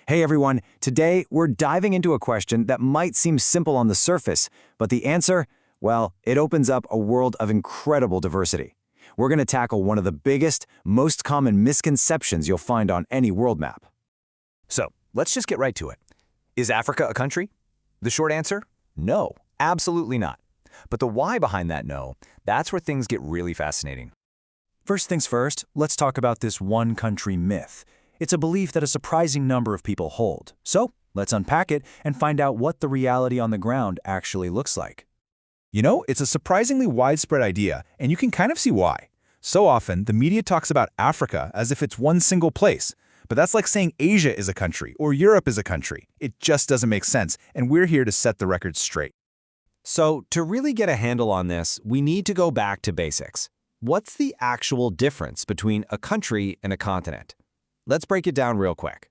Hey everyone, today we're diving into a question that might seem simple on the surface, but the answer, well, it opens up a world of incredible diversity. We're going to tackle one of the biggest, most common misconceptions you'll find on any world map. So, let's just get right to it. Is Africa a country? The short answer? No, absolutely not. But the why behind that no, that's where things get really fascinating. First things first, let's talk about this one country myth. It's a belief that a surprising number of people hold. So, let's unpack it and find out what the reality on the ground actually looks like. You know, it's a surprisingly widespread idea, and you can kind of see why. So often, the media talks about Africa as if it's one single place. But that's like saying Asia is a country or Europe is a country. It just doesn't make sense, and we're here to set the record straight. So, to really get a handle on this, we need to go back to basics. What's the actual difference between a country and a continent? Let's break it down real quick.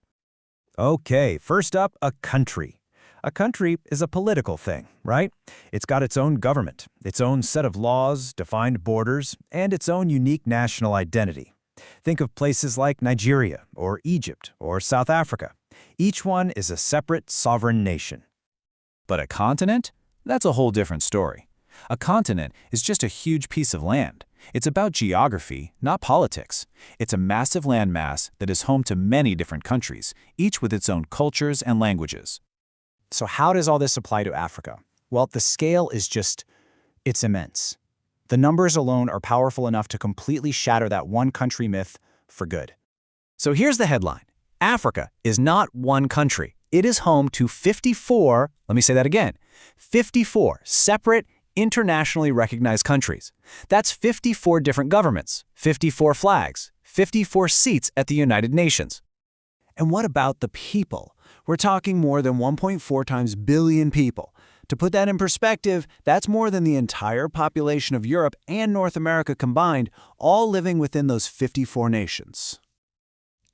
Okay, first up, a country. A country is a political thing, right? It's got its own government, its own set of laws, defined borders, and its own unique national identity. Think of places like Nigeria, or Egypt, or South Africa. Each one is a separate, sovereign nation. But a continent? That's a whole different story. A continent is just a huge piece of land. It's about geography, not politics. It's a massive landmass that is home to many different countries, each with its own cultures and languages. So how does all this apply to Africa? Well, the scale is it's immense. The numbers alone are powerful enough to completely shatter that one country myth for good. So here's the headline. Africa is not one country. It is home to 54, let me say that again, 54 separate, internationally recognized countries. That's 54 different governments, 54 flags, 54 seats at the United Nations. And what about the people? We're talking more than 1.4 times billion people. To put that in perspective, that's more than the entire population of Europe and North America combined, all living within those 54 nations.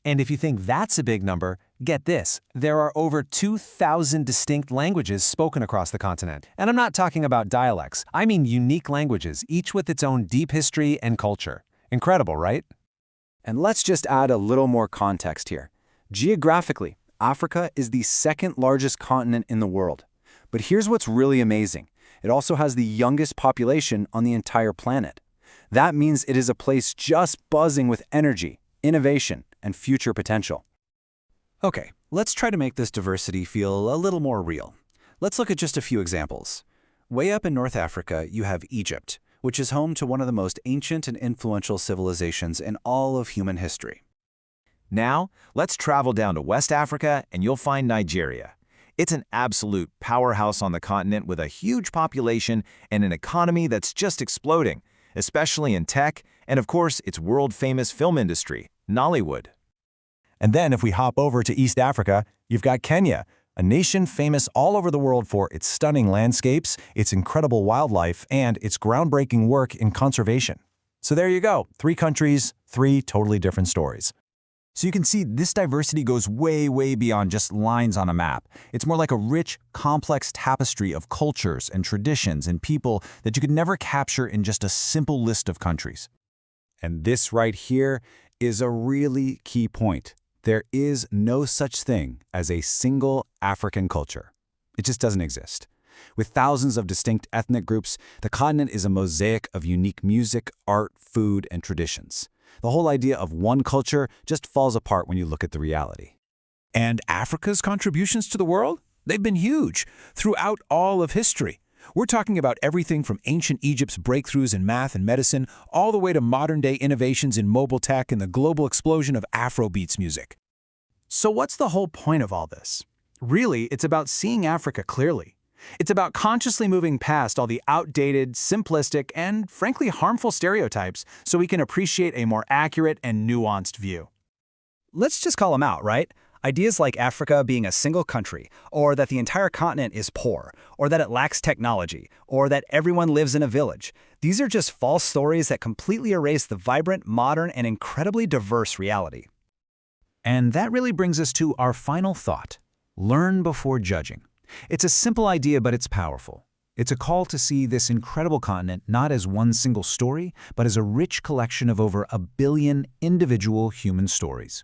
And if you think that's a big number, get this. There are over 2,000 distinct languages spoken across the continent. And I'm not talking about dialects. I mean unique languages, each with its own deep history and culture. Incredible, right? And let's just add a little more context here. Geographically, Africa is the second largest continent in the world. But here's what's really amazing. It also has the youngest population on the entire planet. That means it is a place just buzzing with energy, innovation, and future potential. Okay, let's try to make this diversity feel a little more real. Let's look at just a few examples. Way up in North Africa, you have Egypt, which is home to one of the most ancient and influential civilizations in all of human history. Now, let's travel down to West Africa and you'll find Nigeria. It's an absolute powerhouse on the continent with a huge population and an economy that's just exploding, especially in tech and, of course, its world-famous film industry, Nollywood. And then if we hop over to East Africa, you've got Kenya, a nation famous all over the world for its stunning landscapes, its incredible wildlife, and its groundbreaking work in conservation. So there you go, 3 countries, 3 totally different stories. So you can see this diversity goes way, way beyond just lines on a map. It's more like a rich, complex tapestry of cultures and traditions and people that you could never capture in just a simple list of countries. And this right here is a really key point. There is no such thing as a single African culture. It just doesn't exist. With thousands of distinct ethnic groups, the continent is a mosaic of unique music, art, food, and traditions. The whole idea of one culture just falls apart when you look at the reality. And Africa's contributions to the world? They've been huge throughout all of history. We're talking about everything from ancient Egypt's breakthroughs in math and medicine all the way to modern-day innovations in mobile tech and the global explosion of Afrobeats music. So what's the whole point of all this? Really, it's about seeing Africa clearly. It's about consciously moving past all the outdated, simplistic, and frankly harmful stereotypes so we can appreciate a more accurate and nuanced view. Let's just call them out, right? Ideas like Africa being a single country, or that the entire continent is poor, or that it lacks technology, or that everyone lives in a village. These are just false stories that completely erase the vibrant, modern, and incredibly diverse reality. And that really brings us to our final thought. Learn before judging. It's a simple idea, but it's powerful. It's a call to see this incredible continent not as one single story, but as a rich collection of over 1 billion individual human stories.